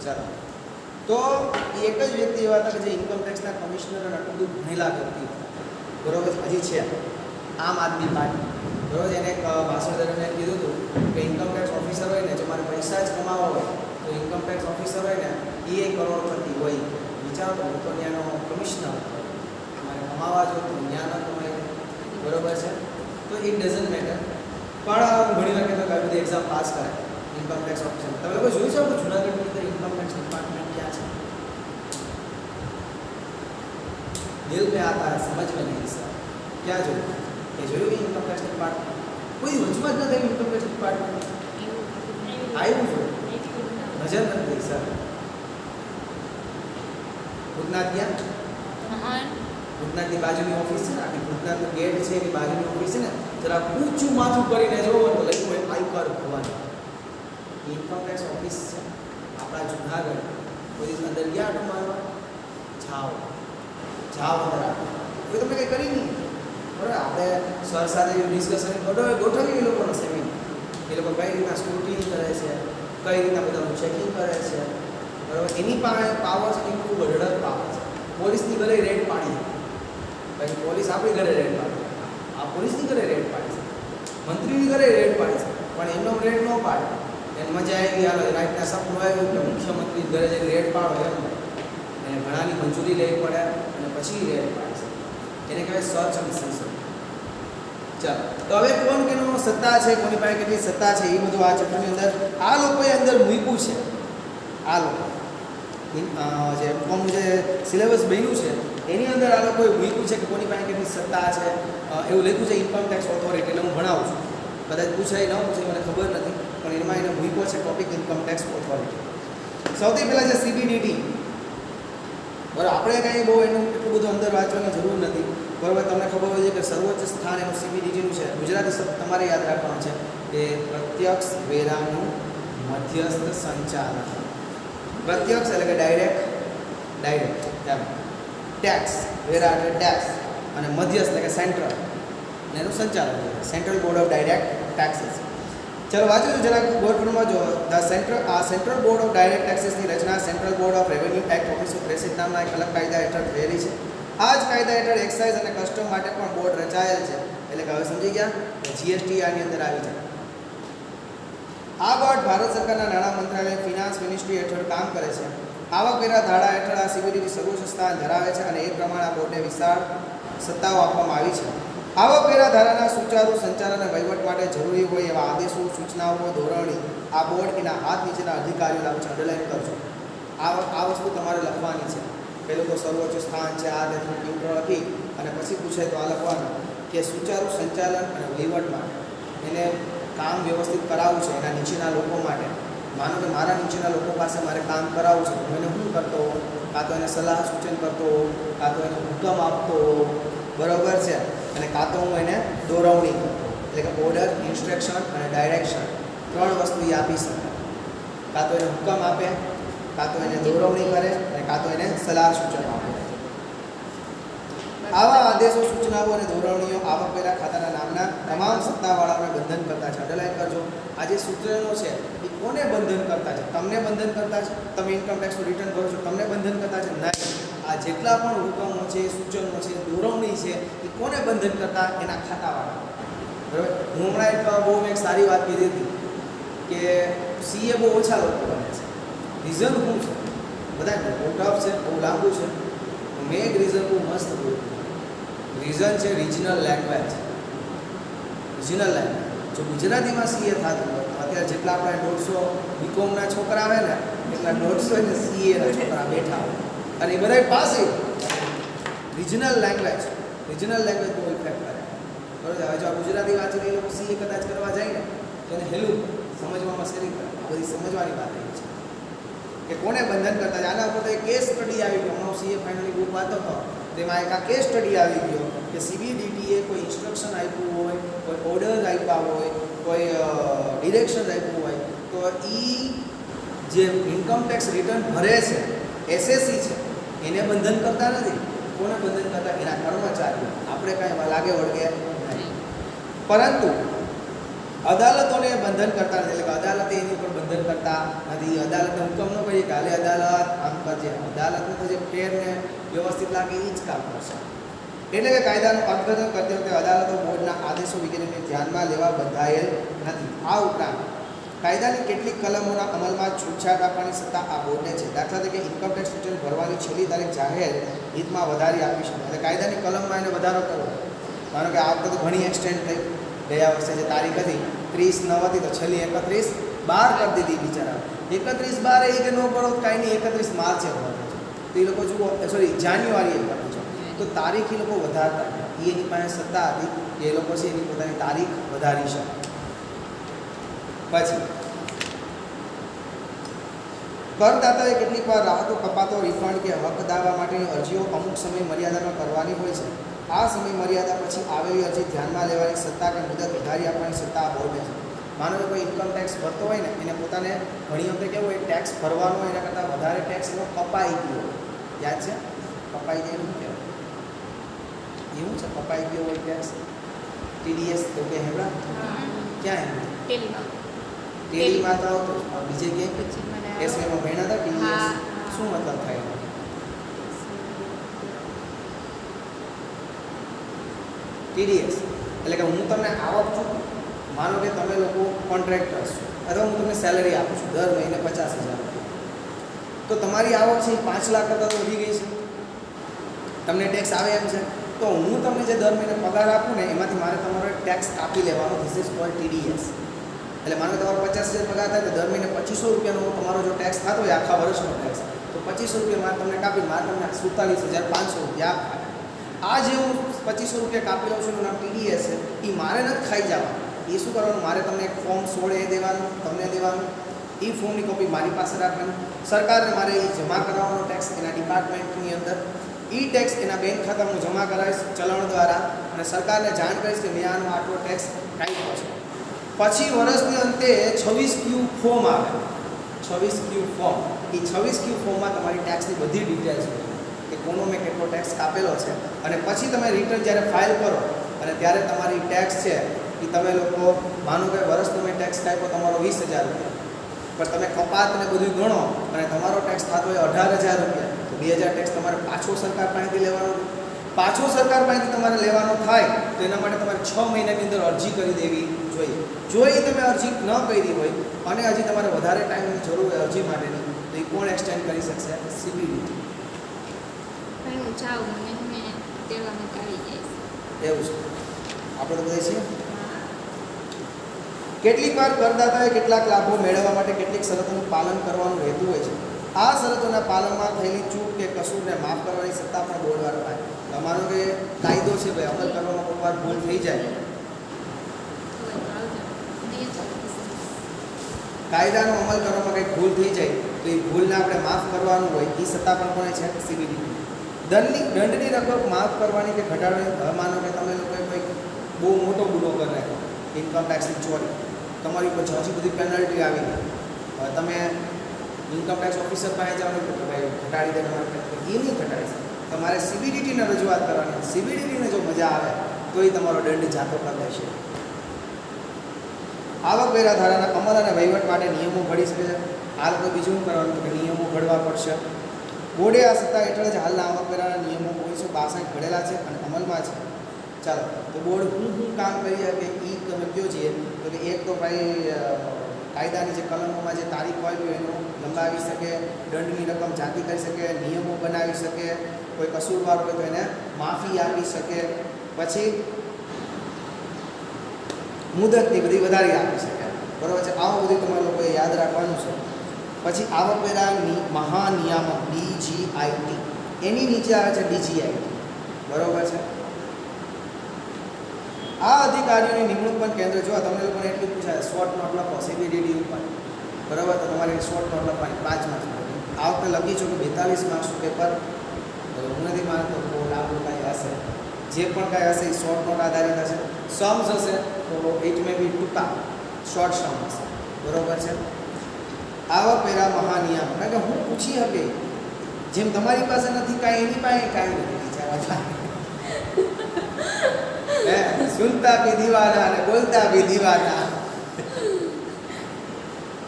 ચાલો, તો એ એક જ વ્યક્તિ એવા હતા કે જે ઇન્કમ ટેક્સના કમિશનર અને આટલું બધું ભણેલા વ્યક્તિ હતા, બરોબર. હજી છે આમ આદમી પાર્ટી, બરોબર. એને એક ભાષણ દરમિયાન કીધું હતું કે ઇન્કમ ટેક્સ ઓફિસર હોય ને, જો મારે પૈસા જ કમાવા હોય તો ઇન્કમ ટેક્સ ઓફિસર હોય ને એ કરોડપતિ હોય. વિચારો તો હું તો ત્યાંનો કમિશનર હતો, મારે કમાવા જો તો ત્યાં ન કમાય, બરોબર છે. તો ઇટ ડઝન્ટ મેટર. પણ ઘણી વાર કહેતો કે બધી એક્ઝામ પાસ કરે ઇન્કમ ટેક્સ ઓફિસર. તમે લોકો જોયું છે કે જુનાગઢની અંદર ઇન્કમ ટેક્સ ડિપાર્ટમેન્ટ ક્યાં છે? દિલ पे आता है, समझ में नहीं सर. क्या જોયું? એ જોયું કે ઇન્કમ ટેક્સ ડિપાર્ટમેન્ટ કોઈ વચમાં જ ન થયું. ઇન્કમ ટેક્સ ડિપાર્ટમેન્ટ આવ્યું છે, નજર નથી ગઈ સર. ભૂતનાથ ક્યાં? ભૂતનાથની બાજુની ઓફિસ છે ને, આખી ભૂતનાથનો ગેટ છે એની બાજુની ઓફિસ છે ને, જરા ઊંચું માથું કરીને જોવો તો લખ્યું હોય આયકર ભવન. ઇન્કમ ટેક્સ ઓફિસ છે આપણા જુનાગઢ. કોઈ અંદર ગયા આટો મારવા? જાઓ અંદર. કોઈ તમને કંઈ કરી નહીં, બરાબર. આપણે સર સાથે ડિસ્કશન ગોઠવીએ એ લોકોનો સેમિનાર. એ લોકો કઈ રીતના સ્ક્રુટિની કરે છે, કઈ રીતના બધાનું ચેકિંગ કરે છે, બરાબર. એની પાસે પાવર છે એ ખૂબ અઢળક પાવર છે. પોલીસની ઘરે રેડ પાડી, પછી પોલીસ આપણી ઘરે રેડ પાડી, આ પોલીસની ઘરે રેડ પાડી છે, મંત્રીની ઘરે રેડ પાડી છે, પણ એમનો રેડ ન પાડે. એને મજા આવી, હાલો રાતના સપનું આવ્યું કે મુખ્યમંત્રી ઘરે જઈને રેડ પાડો એમ. એને ઘણાની મંજૂરી લેવી પડે અને પછી રેડ પાડે છે. એને કહેવાય સર્ચ અને સેન્સર. ચાલો, તો હવે કોણ કેનો સત્તા છે, કોની પાસે કેટલી સત્તા છે, એ બધું આ ચેપ્ટરની અંદર આ લોકોએ અંદર મૂક્યું છે. આ લોકો જે કોમનું જે સિલેબસ બન્યું છે એની અંદર આ લોકોએ મૂક્યું છે કે કોની પાસે કેટલી સત્તા છે. એવું લખ્યું છે ઇન્કમ ટેક્સ ઓથોરિટી. એટલે હું ભણાવું છું, કદાચ પૂછાય ન પૂછાય મને ખબર નથી, પણ એમાં એને મૂક્યો છે ટોપિક ઇન્કમ ટેક્સ ઓથોરિટી. સૌથી પહેલાં છે CBDT. બરાબર. આપણે કાંઈ બહુ એનું એટલું બધું અંદર વાંચવાની જરૂર નથી, બરાબર. તમને ખબર હોય છે કે સર્વોચ્ચ સ્થાન એનું CBDTનું છે. ગુજરાતી શબ્દ તમારે યાદ રાખવાનો છે કે પ્રત્યક્ષ વેરાનું મધ્યસ્થ સંચાલન. પ્રત્યક્ષ એટલે કે ડાયરેક્ટ તેમ. ટેક્સ, વેરા એટલે ટેક્સ, અને મધ્યસ્થ એટલે કે સેન્ટ્રલ, અને એનું સંચાલન central board of direct taxes. ચલો વાંચો છો જરાક બોર્ડમાં જો. સેન્ટ્રલ બોર્ડ ઓફ ડાયરેક્ટ ટેક્સીસની રચના central board of revenue act 1963 નામના એક અલગ કાયદા હેઠળ થયેલી છે. આ જ કાયદા હેઠળ એક્સાઇઝ અને કસ્ટમ માટે પણ બોર્ડ રચાયેલ છે. એટલે કે હવે સમજી ગયા કે GST આની અંદર આવી જાય. આ બોર્ડ ભારત સરકારના નાણાં મંત્રાલય ફિનાન્સ મિનિસ્ટ્રી હેઠળ કામ કરે છે. આવકવેરા ધારા હેઠળ આ CBDT સર્વોચ્ચ સ્થાન ધરાવે છે અને એ પ્રમાણે આ બોર્ડને વિશાળ સત્તાઓ આપવામાં આવી છે. આવકવેરા ધારાના સુચારુ સંચાલન અને વહીવટ માટે જરૂરી હોય એવા આદેશો, સૂચનાઓ, ધોરણી આ બોર્ડ એના હાથ નીચેના અધિકારીઓ લાવે છે. અંડરલાઈન કરજો. આ વસ્તુ તમારે લખવાની છે. પહેલું તો સર્વોચ્ચ સ્થાન છે, આ ઇન્ટ્રો લખી અને પછી પૂછે તો આ લખવાનું કે સુચારુ સંચાલન અને વહીવટ માટે એને કામ વ્યવસ્થિત કરાવવું છે એના નીચેના લોકો માટે. માનો કે મારા નીચેના લોકો પાસે મારે કામ કરાવવું છે, હું એને શું કરતો હોઉં? કાં તો એને સલાહ સૂચન કરતો હોઉં, કાં તો એને હુકમ આપતો હોઉં, બરાબર છે, અને કાં તો હું એને દોરવણી કરતો. એટલે કે ઓર્ડર, ઇન્સ્ટ્રક્શન અને ડાયરેક્શન, ત્રણ વસ્તુ એ આપી શકે. કાં તો એને હુકમ આપે, કાં તો એને દોરવણી કરે, અને કાં તો એને સલાહ સૂચન આપે. આવા આદેશો, સૂચનાઓ અને ધોરણીઓ આવકવેરા ખાતાના નામના તમામ સત્તાવાળાઓને બંધન કરતા છે. અંડરલાઈન કરજો. આ જે સૂચનો છે એ કોને બંધન કરતા છે? તમને બંધન કરતા છે. તમે ઇન્કમ ટેક્સનું રિટર્ન કરો છો, તમને બંધન કરતા છે? નહીં. આ જેટલા પણ હુકમો છે, સૂચનો છે, દોરવણી છે એ કોને બંધન કરતા? એના ખાતાવાળા. બરાબર. હું હમણાં બહુ એક સારી વાત કીધી હતી કે CA બહુ ઓછા લોકો બને છે. રીઝન શું છે? બધા બહુ ટફ છે, બહુ લાંબુ છે. મેં એક રીઝન બહુ મસ્ત બોલ્યું. રીઝન છે રિજનલ લેંગ્વેજ. જો ગુજરાતીમાં CA થતું હોય, અત્યારે જેટલા આપણે 150 બીકોમના છોકરા આવે ને એટલા 150 CA ના છોકરા બેઠા હોય અને એ બધા પાસે રિજનલ લેંગ્વેજ બહુ ઇફેક્ટ કરે. બરાબર. હવે જો આ ગુજરાતી વાંચીને એ લોકો CA કદાચ કરવા જાય ને તો એને હેલું સમજવામાં શેરી કરે. આ બધી સમજવાની વાત રહી છે કે કોને બંધન કરતા છે. આના ઉપર તો એક કેસ સ્ટડી આવી ગયો. હું CA ફાઇનલી બુક વાંચતો હતો, તેમાં એક આ કેસ સ્ટડી આવી ગયો કે CBDT એ કોઈ ઇન્સ્ટ્રક્શન આપ્યું હોય, કોઈ ઓર્ડર આપ્યા હોય, કોઈ ડિરેક્શન આપ્યું હોય તો એ જે ઇન્કમ ટેક્સ રિટર્ન ભરે છે SSC છે એને બંધન કરતા નથી. કોને બંધન કરતા? એના કર્મચારીઓ. આપણે કાંઈ લાગે વળગે નહીં. પરંતુ અદાલતોને બંધન કરતા નથી, એટલે કે અદાલતે એની ઉપર બંધન કરતા નથી. અદાલતને હુકમ ન કરીએ કે હાલે અદાલત આમ કરજે, અદાલતને તો જે ફેર ને વ્યવસ્થિત લાગે એ જ કામ કરશે. એટલે કે કાયદાનું અર્થઘટન કરતી વખતે અદાલતો બોર્ડના આદેશો વગેરેને ધ્યાનમાં લેવા બંધાયેલ નથી. આ ઉપરાંત કાયદાની કેટલીક કલમોના અમલમાં છૂટછાટ આપવાની સત્તા આ બોર્ડને છે. દાખલા તરીકે ઇન્કમટેક્સ રિટર્ન ભરવાની છેલ્લી તારીખ જાહેર હિતમાં વધારી આપી શકે, એટલે કાયદાની કલમમાં એને વધારો કરવો. માનો કે આ વખતે તો ઘણી એક્સટેન્ડ થઈ, ગયા વર્ષે જે તારીખ હતી 30/9 હતી તો છેલ્લી 31/12 કરી દીધી બિચારા. 31/12 એ કે ન ભરો કાંઈ નહીં, 31 માર્ચે ભરવાનું છે. તો એ લોકો જુઓ, સોરી જાન્યુઆરીએ ભરવું છે, તો તારીખ એ લોકો વધારતા, એની પાસે સત્તા હતી કે એ લોકો છે એની પોતાની તારીખ વધારી શકે. પછી કરદાતાએ કેટલીક વાર રાહતો, કપાતો, રિફંડ કે હક દાવા માટેની અરજીઓ અમુક સમય મર્યાદામાં કરવાની હોય છે. આ સમય મર્યાદા પછી આવેલી અરજી ધ્યાનમાં લેવાની સત્તા કે મુદત વધારી આપવાની સત્તા આ બોર્ડને છે. માનો કે કોઈ ઇન્કમ ટેક્સ ભરતો હોય ને, એને પોતાને ઘણી વખતે કેવું હોય, ટેક્સ ભરવાનો હોય, એના કરતાં વધારે ટેક્સ એનો કપાઈ ગયો, યાદ છે? કપાઈ જાય એવું કહેવાય, એવું છે કપાઈ ગયો હોય ટેક્સ, TDS તો કે હેબડા ક્યાં ટેલીમાં તો આવતો, બીજે ક્યાંય એસએમાં ભણ્યા હતા TDS શું મતલબ થાય? TDS એટલે કે હું તમને આવક છું, માનો કે તમે લોકો કોન્ટ્રાક્ટર્સ છો, અથવા હું તમને સેલરી આપું છું દર મહિને 50,000 રૂપિયા, તો તમારી આવક છે એ 5 લાખ કરતાં તો વધી ગઈ છે, તમને ટેક્સ આવે એમ છે. તો હું તમને જે દર મહિને પગાર આપું ને, એમાંથી મારે તમારો ટેક્સ કાપી લેવાનો, ધીસ ઇઝ કોલ્ડ TDS. એટલે માનો કે તમારો 50,000 પગાર થાય તો દર મહિને 2500 રૂપિયાનો તમારો જો ટેક્સ થતો હોય આખા વર્ષનો ટેક્સ, તો 2500 રૂપિયા મારે તમને કાપી, મારે તમને 47,500 રૂપિયા આપવા. આ જે હું 2500 રૂપિયા કાપી લઉં છું એનું નામ TDS છે. એ મારે નથી ખાઈ જવાનું. એ શું કરવાનું, મારે તમને એક ફોર્મ 16 એ દેવાનું, તમને દેવાનું, એ ફોર્મની કોપી મારી પાસે રાખવાની, સરકારને મારે એ જમા કરાવવાનો ટેક્સ એના ડિપાર્ટમેન્ટની અંદર, એ ટેક્સ એના બેંક ખાતામાં જમા કરાવીશ ચલણ દ્વારા, અને સરકારને જાણ કરીશ કે મેં આનો આટલો ટેક્સ કાઢ્યો છે. પછી વર્ષની અંતે 26Q ફોર્મ આવે, 26Q ફોર્મ. એ 26Q ફોર્મમાં તમારી ટેક્સની બધી ડિટેલ્સ હોય કે કોનો મેં કેટલો ટેક્સ કાપેલો છે. અને પછી તમે રિટર્ન જ્યારે ફાઇલ કરો અને ત્યારે તમારી ટેક્સ છે એ તમે લોકો માનો કે વર્ષનો મેં ટેક્સ કાપ્યો તમારો 20,000 રૂપિયા, પણ તમે કપાત ને બધું ગણો અને તમારો ટેક્સ થતો હોય 18,000 રૂપિયા, તો 2,000 ટેક્સ તમારે પાછો સરકાર પાસેથી લેવાનો. પાછો સરકાર પાસેથી તમારે લેવાનો થાય તો એના માટે તમારે 6 મહિનાની અંદર અરજી કરી દેવી જોઈએ. જો એ તમે અરજી ન કરી હોય અને હજી તમારે વધારે ટાઈમની જરૂર હોય અરજી માટેની, તો એ કોણ એક્સટેન્ડ કરી શકશે? CBDT. એવું છે, આપણે તો બધે છીએ. કેટલીક વાર કરદાતાએ કેટલાક લાભો મેળવવા માટે કેટલીક શરતોનું પાલન કરવાનું રહેતું હોય છે. આ શરતોના પાલનમાં થયેલી ચૂક કે કસૂરને માફ કરવાની સત્તા પણ બોર્ડ દ્વારા થાય. તમારો કે કાયદો છે ભાઈ, અમલ કરવામાં કોઈ વાર ભૂલ થઈ જાય, કાયદાનો અમલ કરવામાં કંઈક ભૂલ થઈ જાય તો એ ભૂલને આપણે માફ કરવાનું હોય, એ સત્તા પણ કોને છે? CBDT. દંડની રકમ માફ કરવાની કે ઘટાડવાની. હવે માનો કે તમે લોકોએ કંઈક બહુ મોટો ગુનો કરી નાખ્યો, ઇન્કમ ટેક્સની ચોરી, તમારી ઉપર હજી બધી પેનલ્ટી આવી ગઈ, તમે ઇન્કમ ટેક્સ ઓફિસર પાસે જાઓ કે ભાઈ ઘટાડી દે, તમારે એ નહીં ઘટાડી શકે, તમારે CBDTને રજૂઆત કરવાની. CBDTને જો મજા આવે તો એ તમારો દંડ જાતો કરી દેશે. આવકવેરા ધારાના અમલ અને વહીવટ માટે નિયમો ઘડી શકે છે. આ લોકો બીજું કરવાનું કે નિયમો ઘડવા પડશે. બોર્ડે આ સત્તા હેઠળ જ હાલના આવકવેરાના નિયમો 1962 ઘડેલા છે અને અમલમાં છે. ચાલો, તો બોર્ડ શું કામ કરી શકે એ તમે કહો છીએ તો કે એક તો ભાઈ કાયદાની જે કલમોમાં જે તારીખ હોય એનો લંબાવી શકે, દંડની રકમ જાતિ કરી શકે, નિયમો બનાવી શકે, કોઈ કસૂરવાર હોય તો એને માફી આપી શકે, પછી મુદતની બધી વધારી આપી શકે. બરાબર છે, આવું બધું તમારે લોકોએ યાદ રાખવાનું છે. પછી આવકવેરાની મહાનિયામક DGIT, એની નીચે આવે છે DGIT. બરાબર છે. આ અધિકારીઓની નિમણૂક પણ કેન્દ્ર, જો તમને લોકોને એટલું પૂછાય શોર્ટ નોટ લખો CBDT ઉપર, બરાબર, તો તમારે શોર્ટ નોટ લખવાની 5 માર્ક્સની. આ વખતે લખી છું કે 42 માર્ક્સનું પેપર, હું નથી માનતો બહુ લાંબુ કાંઈ હશે, જે પણ કાંઈ હશે એ શોર્ટ નોટ આધારિત હશે. સમ્સ હશે તો ઇટ મે બી ટૂંકા શોર્ટ સમ હશે. બરાબર છે. આવકવેરા મહાનિયમ, કારણ કે હું પૂછી શકે, જેમ તમારી પાસે નથી કાંઈ એની પાસે કાંઈ નથી વિચારવા. સુનતા ભી દીવાના અને બોલતા ભી દીવાના.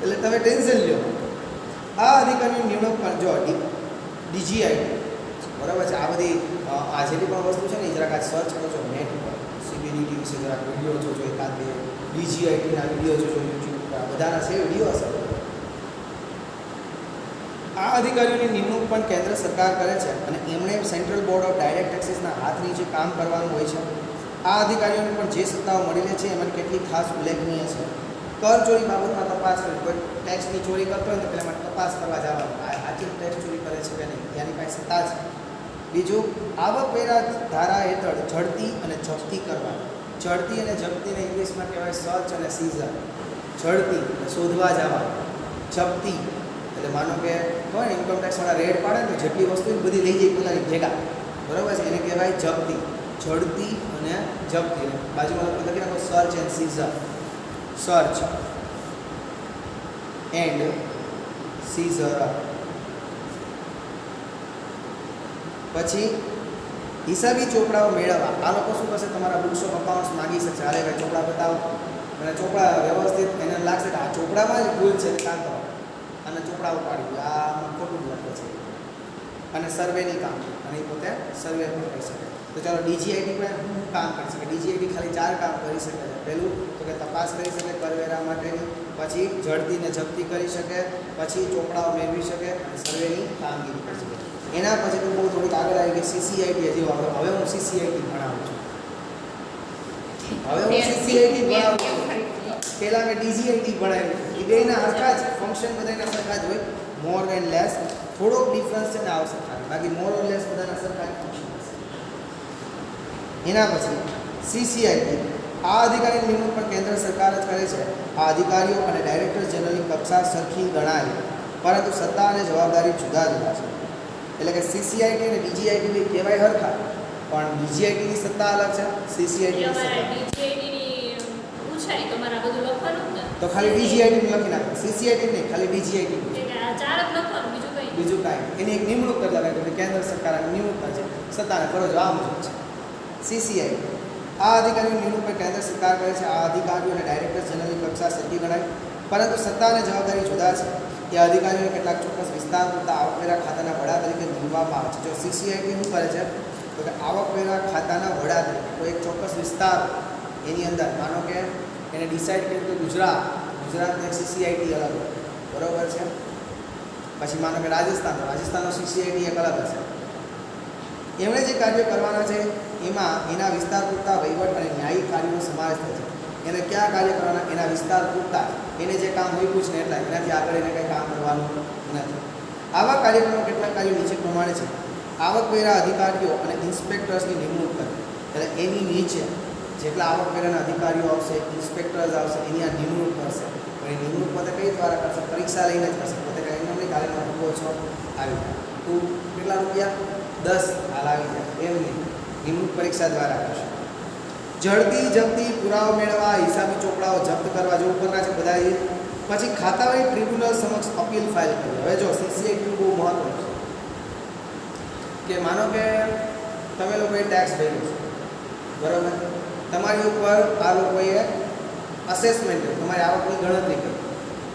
એટલે તમે ટેન્શન લ્યો. આ અધિકારીની નિમણૂક પણ જો ડીજીઆઈટી બરાબર છે. આ બધી આ જેટલી પણ વસ્તુ છે ને એ જરાક આ સર્ચ કરજો નેટ ઉપર, સીબીડીટી વિશે જરાક વિડીયો જોજો, એકાદ બે ડીજીઆઈટીના વિડીયો જોજો યુટ્યુબ પર, આ બધાના છે વિડીયો હશે. આ અધિકારીઓની નિમણૂક પણ કેન્દ્ર સરકાર કરે છે અને એમણે સેન્ટ્રલ બોર્ડ ઓફ ડાયરેક્ટ ટેક્સીસના હાથ નીચે કામ કરવાનું હોય છે. આ અધિકારીઓને પણ જે સત્તાઓ મળેલી છે એમાં કેટલીક ખાસ ઉલ્લેખનીય છે. કર ચોરી બાબતમાં તપાસ કરવી, કોઈ ટેક્સની ચોરી કરતો હોય તો પહેલાં તપાસ કરવા જવાનું, આખી ટેક્સ ચોરી કરે છે કે નહીં, ત્યાંની પાસે સત્તા છે. બીજું, આવકવેરા ધારા હેઠળ ઝડપી અને જપ્તી કરવા. ઝડપી અને જપ્તીને ઇંગ્લિશમાં કહેવાય સર્ચ અને સીઝર. ઝડપી એટલે શોધવા જવા, જપ્તી એટલે માનો કે હોય ને ઇન્કમટેક્સવાળા રેડ પાડે ને તો જેટલી વસ્તુ બધી લઈ જાય પોતાની ભેગા, બરાબર છે, એને કહેવાય જપ્તી. ઝડપી અને જપ્તી. બાજુમાં લખી નાખો search and seizure. Search and seizure. પછી હિસાબી ચોપડાઓ મેળવવા. આ લોકો શું કરશે, તમારા બુક્સ ઓફ અકાઉન્ટ્સ માગી શકશે. હાલે ભાઈ ચોપડા બતાવો, અને ચોપડા વ્યવસ્થિત એને લાગશે કે આ ચોપડામાં જ ભૂલ છે, કામ કરો અને ચોપડા ઉપાડી દો, આમાં ખોટું લખે છે. અને સર્વેની કામ, અને એ પોતે સર્વે પણ કરી શકે. તો ચાલો ડીજીઆઈટી પણ કામ કરી શકે. ડીજીઆઈટી ખાલી 4 કામ કરી શકે છે. પહેલું તો કે તપાસ કરી શકે કરવેરા માટેની, પછી ઝડપીને જપ્તી કરી શકે, પછી ચોપડાઓ મેળવી શકે અને સર્વેની કામગીરી કરી શકે. એના પછી તો બહુ થોડીક આગળ આવી ગઈ સીસીઆઈટી. હજી હવે હું સીસીઆઈટી ભણાવું છું. હવે હું સીસીઆઈટી ભણાવું છું. પહેલાં મેં ડીજીઆઈટી ભણાવ્યું. એ બેના હરખા જ ફંક્શન બધાના સરખા જ હોય, મોર એન્ડ લેસ. થોડોક ડિફરન્સ છે ને આવશે ખાલી, બાકી મોર ઓર લેસ બધાના સરખા જ ફંક્શન હશે. એના પછી સીસીઆઈટી. આ અધિકારીની નિમણૂક પણ કેન્દ્ર સરકાર જ કરે છે. આ અધિકારીઓ અને ડાયરેક્ટર જનરલની કક્ષા સરખી ગણાય, પરંતુ સત્તા અને જવાબદારી જુદા જુદા છે. એટલે કે સીસીઆઈટી અને ડીજીઆઈટી કહેવાય હરખા, પણ ડીજીઆઈટીની સત્તા અલગ છે, સીસીઆઈટીની તો ખાલી ડીજીઆઈટી લખી નાખો. સીસીઆઈટી નહીં, ખાલી ડીજીઆઈટી. બીજું કાંઈ એની એક નિમણૂક કરી લખાય કે કેન્દ્ર સરકારની નિમણૂક કરે છે, સત્તાને ફરજો આ મુજબ છે. સીસીઆઈટી. આ અધિકારીની નિમણૂક પર કેન્દ્ર સરકાર કરે છે. આ અધિકારીઓ અને ડાયરેક્ટર જનરલની કક્ષા સરખી ગણાય, પરંતુ સત્તા અને જવાબદારી જુદા છે. એ અધિકારીઓને કેટલાક ચોક્કસ વિસ્તાર પૂરતા આવકવેરા ખાતાના વડા તરીકે નિમવામાં આવે છે. જો સીસીઆઈટી શું કરે છે તો કે આવકવેરા ખાતાના વડા તરીકે કોઈ એક ચોક્કસ વિસ્તાર એની અંદર, માનો કે એને ડિસાઇડ કર્યું કે ગુજરાતની એક સીસીઆઈટી અલગ હોય, બરાબર છે. પછી માનો કે રાજસ્થાનનો સીસીઆઈટી એક અલગ હશે. એમણે જે કાર્યો કરવાના છે એમાં એના વિસ્તાર પૂરતા વહીવટ અને ન્યાયિક કાર્યોનો સમાવેશ થાય છે. એને ક્યાં કાર્ય કરવાના, એના વિસ્તાર પૂરતા, એને જે કામ હોઈતું છે ને એટલા, એનાથી આગળ એને કંઈ કામ કરવાનું નથી. આવા કાર્યક્રમો કેટલાક કાર્યો નીચે પ્રમાણે છે. આવકવેરા અધિકારીઓ અને ઇન્સ્પેક્ટર્સની નિમણૂક કરે, એટલે એની નીચે જેટલા આવકવેરાના અધિકારીઓ આવશે, ઇન્સ્પેક્ટર્સ આવશે, એની આ નિમણૂક કરશે. પણ એ નિમણૂક પોતે કઈ દ્વારા કરશે, પરીક્ષા લઈને જ કરશે. પોતે કંઈ એમ નહીં કાલે ભૂકો છો આવી જાય તું કેટલા રૂપિયા 10 હાલ આવી જાય, એમ નહીં, નિમણૂક પરીક્ષા દ્વારા કરશે. ઝડપી જપ્તી, પુરાવો મેળવવા, હિસાબી ચોપડાઓ જપ્ત કરવા, જો ઉપરના છે બધા. એ પછી ખાતાવાળી ટ્રિબ્યુનલ સમક્ષ અપીલ ફાઇલ કરવી. હવે જો સીસીઆઈટીનું બહુ મહત્વ છે કે માનો કે તમે લોકોએ ટેક્સ ભર્યો છે, બરાબર, તમારી ઉપર આ લોકોએ અસેસમેન્ટ કર્યું, તમારી આવકની ગણતરી કરી.